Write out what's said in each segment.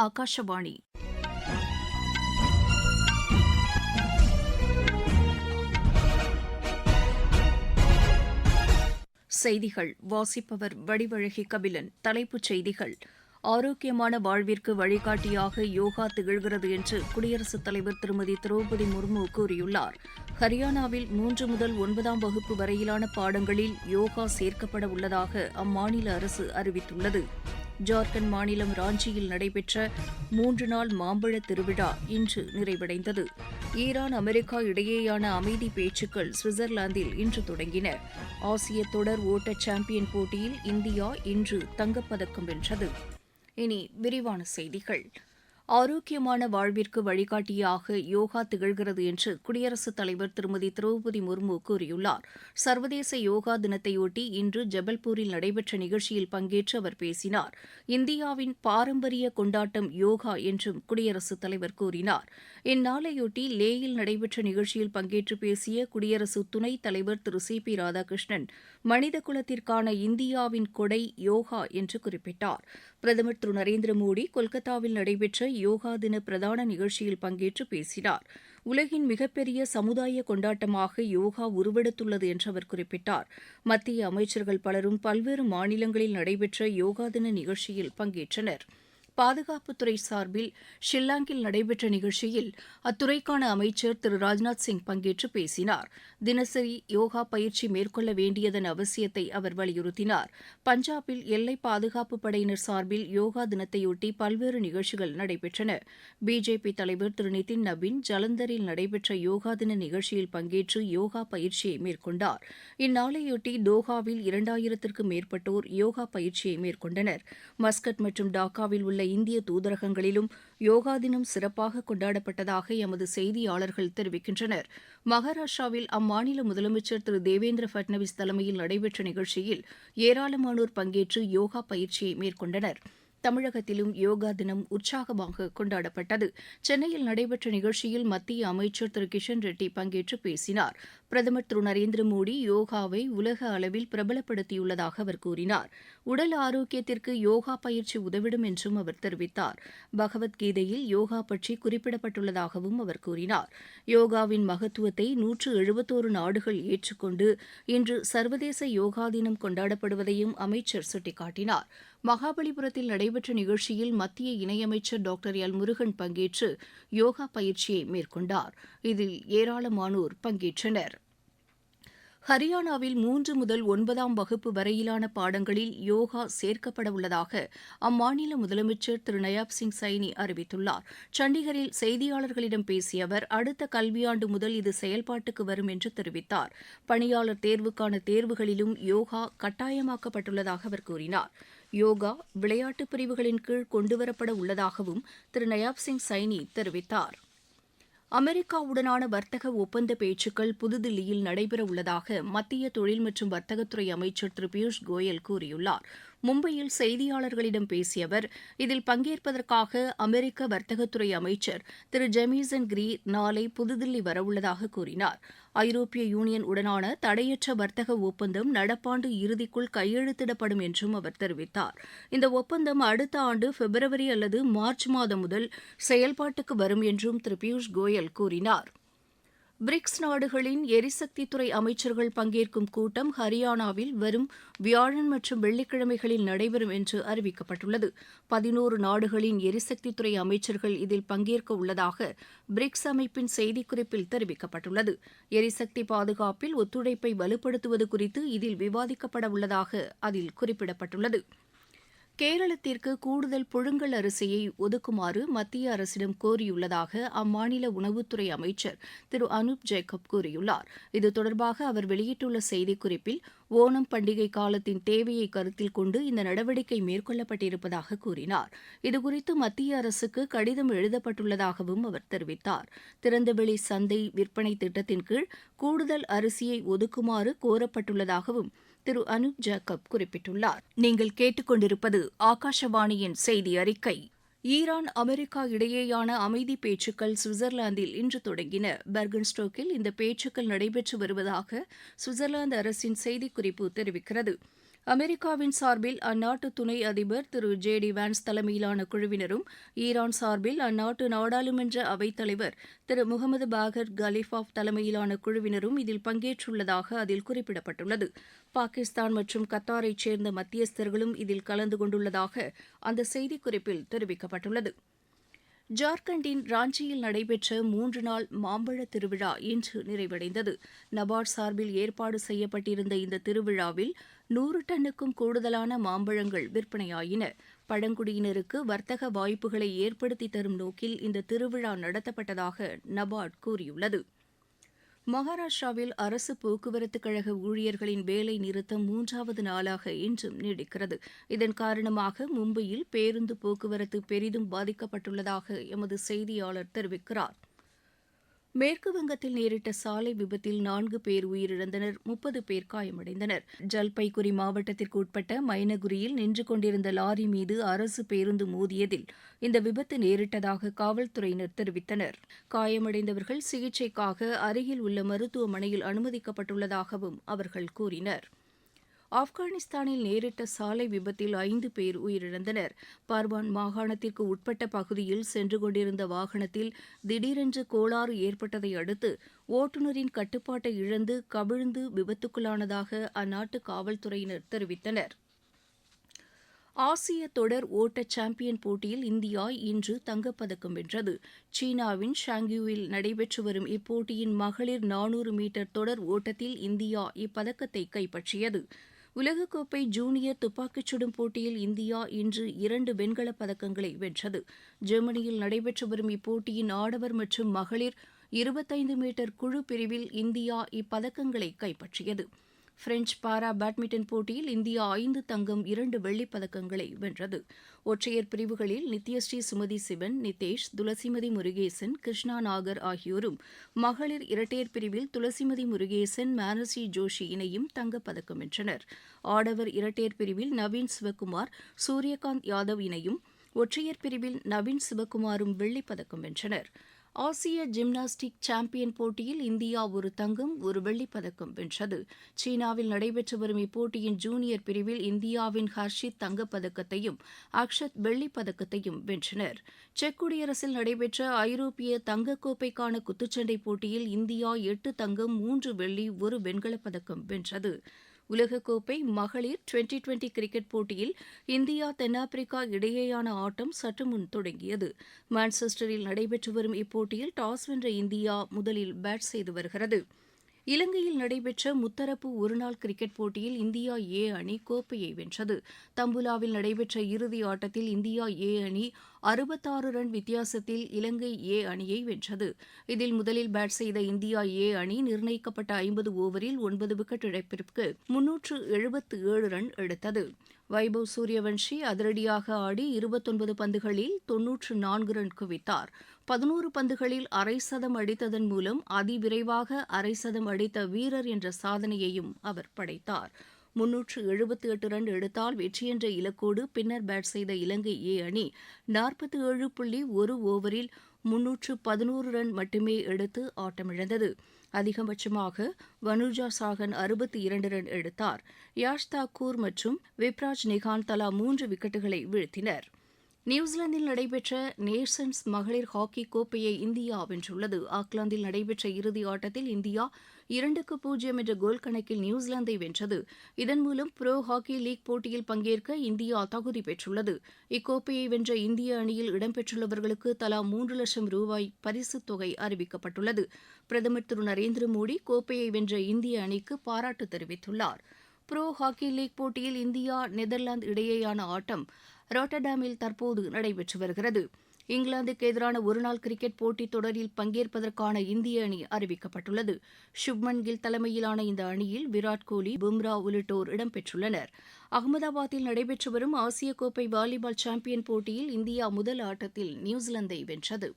ஆகாஷவாணி. செய்திகள் வாசிப்பவர் வடிவழகி கபிலன். தலைப்புச் செய்திகள்: ஆரோக்கியமான வாழ்விற்கு வழிகாட்டியாக யோகா திகழ்கிறது என்று குடியரசுத் தலைவர் திருமதி திரௌபதி முர்மு கூறியுள்ளார். ஹரியானாவில் 3 முதல் 9ஆம் வகுப்பு வரையிலான பாடங்களில் யோகா சேர்க்கப்பட உள்ளதாக அம்மாநில அரசு அறிவித்துள்ளது. ஜார்க்கண்ட் மாநிலம் ராஞ்சியில் நடைபெற்ற 3 நாள் மாம்பழ திருவிழா இன்று நிறைவடைந்தது. ஈரான் அமெரிக்கா இடையேயான அமைதி பேச்சுக்கள் சுவிட்சர்லாந்தில் இன்று தொடங்கின. ஆசிய தொடர் ஓட்ட சாம்பியன் போட்டியில் இந்தியா இன்று தங்கப்பதக்கம் வென்றது. இனி விரிவான செய்திகள். ஆரோக்கியமான வாழ்விற்கு வழிகாட்டியாக யோகா திகழ்கிறது என்று குடியரசுத் தலைவர் திருமதி திரௌபதி முர்மு கூறியுள்ளார். சர்வதேச யோகா தினத்தையொட்டி இன்று ஜபல்பூரில் நடைபெற்ற நிகழ்ச்சியில் பங்கேற்று அவர் பேசினார். இந்தியாவின் பாரம்பரிய கொண்டாட்டம் யோகா என்றும் குடியரசுத் தலைவர் கூறினார். இந்நாளையொட்டி லேயில் நடைபெற்ற நிகழ்ச்சியில் பங்கேற்று பேசிய குடியரசு துணைத் தலைவர் திரு சி.பி. ராதாகிருஷ்ணன், மனித குலத்திற்கான இந்தியாவின் கொடை யோகா என்று குறிப்பிட்டார். பிரதமர் திரு நரேந்திர மோடி கொல்கத்தாவில் நடைபெற்ற யோகா தின பிரதான நிகழ்ச்சியில் பங்கேற்று பேசினார். உலகின் மிகப்பெரிய சமுதாய கொண்டாட்டமாக யோகா உருவெடுத்துள்ளது என்று அவர் குறிப்பிட்டார். மத்திய அமைச்சர்கள் பலரும் பல்வேறு மாநிலங்களில் நடைபெற்ற யோகா தின நிகழ்ச்சியில் பங்கேற்றனர். பாதுகாப்புத்துறை சார்பில் ஷில்லாங்கில் நடைபெற்ற நிகழ்ச்சியில் அத்துறைக்கான அமைச்சர் திரு ராஜ்நாத் சிங் பங்கேற்று பேசினார். தினசரி யோகா பயிற்சி மேற்கொள்ள வேண்டியதன் அவசியத்தை அவர் வலியுறுத்தினார். பஞ்சாபில் எல்லை பாதுகாப்பு படையினர் சார்பில் யோகா தினத்தையொட்டி பல்வேறு நிகழ்ச்சிகள் நடைபெற்றன. பிஜேபி தலைவர் திரு நிதின் நபீன் ஜலந்தரில் நடைபெற்ற யோகா தின நிகழ்ச்சியில் பங்கேற்று யோகா பயிற்சியை மேற்கொண்டார். இந்நாளையொட்டி தோஹாவில் 2000த்திற்கும் மேற்பட்டோர் யோகா பயிற்சியை மேற்கொண்டனர். மஸ்கட் மற்றும் டாக்காவில் உள்ள இந்திய தூதரகங்களிலும் யோகா தினம் சிறப்பாக கொண்டாடப்பட்டதாக எமது செய்தியாளர்கள் தெரிவிக்கின்றனர். மகாராஷ்டிராவில் அம்மாநில முதலமைச்சர் திரு தேவேந்திர பட்னவிஸ் தலைமையில் நடைபெற்ற நிகழ்ச்சியில் ஏராளமானோர் பங்கேற்று யோகா பயிற்சியை மேற்கொண்டனர். தமிழகத்திலும் யோகா தினம் உற்சாகமாக கொண்டாடப்பட்டது. சென்னையில் நடைபெற்ற நிகழ்ச்சியில் மத்திய அமைச்சர் திரு கிஷன் ரெட்டி பங்கேற்று பேசினார். பிரதமர் திரு நரேந்திர மோடி யோகாவை உலக அளவில் பிரபலப்படுத்தியுள்ளதாக அவர் கூறினார். உடல் ஆரோக்கியத்திற்கு யோகா பயிற்சி உதவிடும் என்றும் அவர் தெரிவித்தார். பகவத்கீதையில் யோகா பற்றி குறிப்பிடப்பட்டுள்ளதாகவும் அவர் கூறினார். யோகாவின் மகத்துவத்தை 171 நாடுகள் ஏற்றுக்கொண்டு இன்று சர்வதேச யோகா தினம் கொண்டாடப்படுவதையும் அமைச்சர் சுட்டிக்காட்டினார். மகாபலிபுரத்தில் நடைபெற்ற நிகழ்ச்சியில் மத்திய இணையமைச்சர் டாக்டர் எல் முருகன் பங்கேற்று யோகா பயிற்சியை மேற்கொண்டார். இதில் ஏராளமானோர் பங்கேற்றனர். ஹரியானாவில் 3 முதல் 9ஆம் வகுப்பு வரையிலான பாடங்களில் யோகா சேர்க்கப்பட உள்ளதாக அம்மாநில முதலமைச்சர் திரு நயாப் சிங் சைனி அறிவித்துள்ளார். சண்டிகரில் செய்தியாளர்களிடம் பேசிய அவர், அடுத்த கல்வியாண்டு முதல் இது செயல்பாட்டுக்கு வரும் என்று தெரிவித்தார். பணியாளர் தேர்வுக்கான தேர்வுகளிலும் யோகா கட்டாயமாக்கப்பட்டுள்ளதாக அவர் கூறினார். யோகா விளையாட்டுப் பிரிவுகளின் கீழ் கொண்டுவரப்பட உள்ளதாகவும் திரு நயாப் சிங் சைனி தெரிவித்தார். அமெரிக்காவுடனான வர்த்தக ஒப்பந்த பேச்சுக்கள் புதுதில்லியில் நடைபெற உள்ளதாக மத்திய தொழில் மற்றும் வர்த்தகத்துறை அமைச்சர் திரு பியூஷ் கோயல் கூறியுள்ளார். மும்பையில் செய்தியாளர்களிடம் பேசிய அவர், இதில் பங்கேற்பதற்காக அமெரிக்க வர்த்தகத்துறை அமைச்சர் திரு ஜெமிசன் கிரீர் நாளை புதுதில்லி வரவுள்ளதாக கூறினார். ஐரோப்பிய யூனியன் உடனான தடையற்ற வர்த்தக ஒப்பந்தம் நடப்பாண்டு இறுதிக்குள் கையெழுத்திடப்படும் என்றும் அவர் தெரிவித்தார். இந்த ஒப்பந்தம் அடுத்த ஆண்டு பிப்ரவரி அல்லது மார்ச் மாதம் முதல் செயல்பாட்டுக்கு வரும் என்றும் திரு பியூஷ் கோயல் கூறினார். பிரிக்ஸ் நாடுகளின் எரிசக்தித்துறை அமைச்சர்கள் பங்கேற்கும் கூட்டம் ஹரியானாவில் வரும் வியாழன் மற்றும் வெள்ளிக்கிழமைகளில் நடைபெறும் என்று அறிவிக்கப்பட்டுள்ளது. 11 நாடுகளின் எரிசக்தித்துறை அமைச்சர்கள் இதில் பங்கேற்க உள்ளதாக பிரிக்ஸ் அமைப்பின் செய்திக்குறிப்பில் தெரிவிக்கப்பட்டுள்ளது. எரிசக்தி பாதுகாப்பில் ஒத்துழைப்பை வலுப்படுத்துவது குறித்து இதில் விவாதிக்கப்பட உள்ளதாக அதில் குறிப்பிடப்பட்டுள்ளது. கேரளத்திற்கு கூடுதல் புழுங்கல் அரிசியை ஒதுக்குமாறு மத்திய அரசிடம் கோரியுள்ளதாக அம்மாநில உணவுத்துறை அமைச்சர் திரு அனூப் ஜேக்கப் கூறியுள்ளார். இது தொடர்பாக அவர் வெளியிட்டுள்ள செய்திக்குறிப்பில், ஓணம் பண்டிகை காலத்தின் தேவையை கருத்தில் கொண்டு இந்த நடவடிக்கை மேற்கொள்ளப்பட்டிருப்பதாக கூறினார். இதுகுறித்து மத்திய அரசுக்கு கடிதம் எழுதப்பட்டுள்ளதாகவும் அவர் தெரிவித்தார். திறந்தவெளி சந்தை விற்பனை திட்டத்தின் கீழ் கூடுதல் அரிசியை ஒதுக்குமாறு கோரப்பட்டுள்ளதாகவும் திரு அனூப் ஜேக்கப் குறிப்பிட்டுள்ளார். நீங்கள் கேட்டுக்கொண்டிருப்பது ஆகாஷவாணியின் செய்தி அறிக்கை. ஈரான் அமெரிக்கா இடையேயான அமைதி பேச்சுக்கள் சுவிட்சர்லாந்தில் இன்று தொடங்கின. பெர்கன்ஸ்டோக்கில் இந்த பேச்சுக்கள் நடைபெற்று வருவதாக சுவிட்சர்லாந்து அரசின் செய்திக்குறிப்பு தெரிவிக்கிறது. அமெரிக்காவின் சார்பில் அந்நாட்டு துணை அதிபர் திரு ஜே டி வான்ஸ் தலைமையிலான குழுவினரும் ஈரான் சார்பில் அந்நாட்டு நாடாளுமன்ற அவைத்தலைவர் திரு முகமது பாகர் கலிஃபாப் தலைமையிலான குழுவினரும் இதில் பங்கேற்றுள்ளதாக அதில் குறிப்பிடப்பட்டுள்ளது. பாகிஸ்தான் மற்றும் கத்தாரைச் சேர்ந்த மத்தியஸ்தர்களும் இதில் கலந்து கொண்டுள்ளதாக அந்த செய்திக்குறிப்பில் தெரிவிக்கப்பட்டுள்ளது. ஜார்க்கண்டின் ராஞ்சியில் நடைபெற்ற 3 நாள் மாம்பழ திருவிழா இன்று நிறைவடைந்தது. நபார்ட் சார்பில் ஏற்பாடு செய்யப்பட்டிருந்த இந்த திருவிழாவில் 100 டன்னுக்கும் கூடுதலான மாம்பழங்கள் விற்பனையாயின. பழங்குடியினருக்கு வர்த்தக வாய்ப்புகளை ஏற்படுத்தி தரும் நோக்கில் இந்த திருவிழா நடத்தப்பட்டதாக நபார்ட் கூறியுள்ளது. மகாராஷ்டிராவில் அரசு போக்குவரத்துக் கழக ஊழியர்களின் வேலை நிறுத்தம் 3வது நாளாக இன்றும் நீடிக்கிறது. இதன் காரணமாக மும்பையில் பேருந்து போக்குவரத்து பெரிதும் பாதிக்கப்பட்டுள்ளதாக எமது செய்தியாளர் தெரிவிக்கிறார். மேற்கு வங்கத்தில் நேரிட்ட சாலை விபத்தில் 4 பேர் உயிரிழந்தனர், 30 பேர் காயமடைந்தனர். ஜல்பைகுரி மாவட்டத்திற்கு உட்பட்ட மைனகுரியில் நின்று கொண்டிருந்த லாரி மீது அரசு பேருந்து மோதியதில் இந்த விபத்து நேரிட்டதாக காவல்துறையினர் தெரிவித்தனர். காயமடைந்தவர்கள் சிகிச்சைக்காக அருகில் உள்ள மருத்துவமனையில் அனுமதிக்கப்பட்டுள்ளதாகவும் அவர்கள் கூறினர். ஆப்கானிஸ்தானில் நேரிட்ட சாலை விபத்தில் 5 பேர் உயிரிழந்தனர். பர்வான் மாகாணத்திற்கு உட்பட்ட பகுதியில் சென்று கொண்டிருந்த வாகனத்தில் திடீரென்று கோளாறு ஏற்பட்டதை அடுத்து ஓட்டுநரின் கட்டுப்பாட்டை இழந்து கவிழ்ந்து விபத்துக்குள்ளானதாக அந்நாட்டு காவல்துறையினர் தெரிவித்தனர். ஆசிய தொடர் ஓட்ட சாம்பியன் போட்டியில் இந்தியா இன்று தங்கப்பதக்கம் வென்றது. சீனாவின் ஷாங்யூவில் நடைபெற்று வரும் இப்போட்டியின் மகளிர் 400 மீட்டர் தொடர் ஓட்டத்தில் இந்தியா இப்பதக்கத்தை கைப்பற்றியது. உலகக்கோப்பை ஜூனியர் துப்பாக்கிச் சுடும் போட்டியில் இந்தியா இன்று 2 வெண்கலப் பதக்கங்களை வென்றது. ஜெர்மனியில் நடைபெற்று வரும் இப்போட்டியின் ஆடவர் மற்றும் மகளிர் 25 மீட்டர் குழு பிரிவில் இந்தியா இப்பதக்கங்களை கைப்பற்றியது. பிரெஞ்ச் பாரா பேட்மிண்டன் போட்டியில் இந்தியா 5 தங்கம் 2 வெள்ளிப் பதக்கங்களை வென்றது. ஒற்றையர் பிரிவுகளில் நித்யஸ்ரீ சுமதி சிவன், நிதேஷ், துளசிமதி முருகேசன், கிருஷ்ணா நாகர் ஆகியோரும், மகளிர் இரட்டையர் பிரிவில் துளசிமதி முருகேசன், மானசி ஜோஷி இணையும் தங்கப்பதக்கம் வென்றனர். ஆடவர் இரட்டையர் பிரிவில் நவீன் சிவக்குமார், சூரியகாந்த் யாதவ் இணையும், ஒற்றையர் பிரிவில் நவீன் சிவக்குமாரும் வெள்ளிப் பதக்கம் வென்றனர். ஆசிய ஜிம்னாஸ்டிக் சாம்பியன் போட்டியில் இந்தியா 1 தங்கம் 1 வெள்ளிப் பதக்கம் வென்றது. சீனாவில் நடைபெற்று வரும் இப்போட்டியின் ஜூனியர் பிரிவில் இந்தியாவின் ஹர்ஷித் தங்கப்பதக்கத்தையும் அக்ஷத் வெள்ளிப் பதக்கத்தையும் வென்றனர். செக் குடியரசில் நடைபெற்ற ஐரோப்பிய தங்கக்கோப்பைக்கான குத்துச்சண்டை போட்டியில் இந்தியா 8 தங்கம் 3 வெள்ளி 1 வெண்கலப் பதக்கம் வென்றது. உலகக்கோப்பை மகளிர் 2020 கிரிக்கெட் போட்டியில் இந்தியா தென்னாப்பிரிக்கா இடையேயான ஆட்டம் சற்றுமுன் தொடங்கியது. மான்செஸ்டரில் நடைபெற்று வரும் இப்போட்டியில் டாஸ் வென்ற இந்தியா முதலில் பேட் செய்து வருகிறது. இலங்கையில் நடைபெற்ற முத்தரப்பு ஒருநாள் கிரிக்கெட் போட்டியில் இந்தியா ஏ அணி கோப்பையை வென்றது. தம்புலாவில் நடைபெற்ற இறுதி ஆட்டத்தில் இந்தியா ஏ அணி 66 ரன் வித்தியாசத்தில் இலங்கை ஏ அணியை வென்றது. இதில் முதலில் பேட் செய்த இந்தியா ஏ அணி நிர்ணயிக்கப்பட்ட 50 ஓவரில் 9 விக்கெட் இழப்பிற்கு 377 ரன் எடுத்தது. வைபவ் சூரியவன்ஷி அதிரடியாக ஆடி 29 பந்துகளில் 94 ரன் குவித்தார். 11 பந்துகளில் அரை சதம் அடித்ததன் மூலம் அதிவிரைவாக அரை சதம் அடித்த வீரர் என்ற சாதனையையும் அவர் படைத்தார். 378 ரன் எடுத்தால் வெற்றி என்ற இலக்கோடு பின்னர் பேட் செய்த இலங்கை ஏ அணி 47.1 ஓவரில் 311 ரன் மட்டுமே எடுத்து ஆட்டமிழந்தது. அதிகபட்சமாக வனுஜா சாகன் 62 ரன் எடுத்தார். யாஷ் தாக்கூர் மற்றும் விப்ராஜ் நிகான் தலா 3 விக்கெட்டுகளை வீழ்த்தினர். நியூசிலாந்தில் நடைபெற்ற நேஷன்ஸ் மகளிர் ஹாக்கி கோப்பையை இந்தியா வென்றுள்ளது. ஆக்லாந்தில் நடைபெற்ற இறுதி ஆட்டத்தில் இந்தியா 2-0 என்ற கோல் கணக்கில் நியூசிலாந்தை வென்றது. இதன் மூலம் புரோ ஹாக்கி லீக் போட்டியில் பங்கேற்க இந்தியா தகுதி பெற்றுள்ளது. இக்கோப்பையை வென்ற இந்திய அணியில் இடம்பெற்றுள்ளவர்களுக்கு தலா 3 லட்சம் ரூபாய் பரிசுத் தொகை அறிவிக்கப்பட்டுள்ளது. பிரதமர் திரு நரேந்திர மோடி கோப்பையை வென்ற இந்திய அணிக்கு பாராட்டு தெரிவித்துள்ளார். புரோ ஹாக்கி லீக் போட்டியில் இந்தியா நெதர்லாந்து இடையேயான ஆட்டம் ராட்டர்டாமில் தற்போது நடைபெற்று வருகிறது. இங்கிலாந்துக்கு எதிரான ஒருநாள் கிரிக்கெட் போட்டித் தொடரில் பங்கேற்பதற்கான இந்திய அணி அறிவிக்கப்பட்டுள்ளது. சுப்மன் கில் தலைமையிலான இந்த அணியில் விராட் கோலி, பும்ரா உள்ளிட்டோர் இடம்பெற்றுள்ளனர். அகமதாபாத்தில் நடைபெற்று வரும் ஆசிய கோப்பை வாலிபால் சாம்பியன் போட்டியில் இந்தியா முதல் ஆட்டத்தில் நியூசிலாந்தை வென்றது.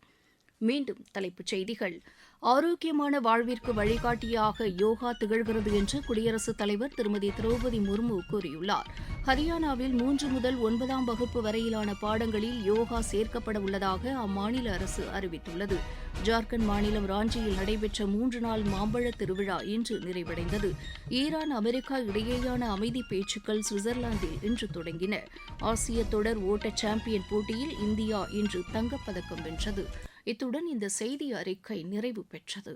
மீண்டும் தலைப்புச் செய்திகள். ஆரோக்கியமான வாழ்விற்கு வழிகாட்டியாக யோகா திகழ்கிறது என்று குடியரசுத் தலைவர் திருமதி திரௌபதி முர்மு கூறியுள்ளார். ஹரியானாவில் 3 முதல் 9ஆம் வகுப்பு வரையிலான பாடங்களில் யோகா சேர்க்கப்பட உள்ளதாக அம்மாநில அரசு அறிவித்துள்ளது. ஜார்க்கண்ட் மாநிலம் ராஞ்சியில் நடைபெற்ற 3 நாள் மாம்பழ திருவிழா இன்று நிறைவடைந்தது. ஈரான் அமெரிக்கா இடையேயான அமைதி பேச்சுக்கள் சுவிட்சர்லாந்தில் இன்று தொடங்கின. ஆசிய தொடர் ஓட்ட சாம்பியன் போட்டியில் இந்தியா இன்று தங்கப்பதக்கம் வென்றது. இத்துடன் இந்த செய்தி அறிக்கை நிறைவு பெற்றது.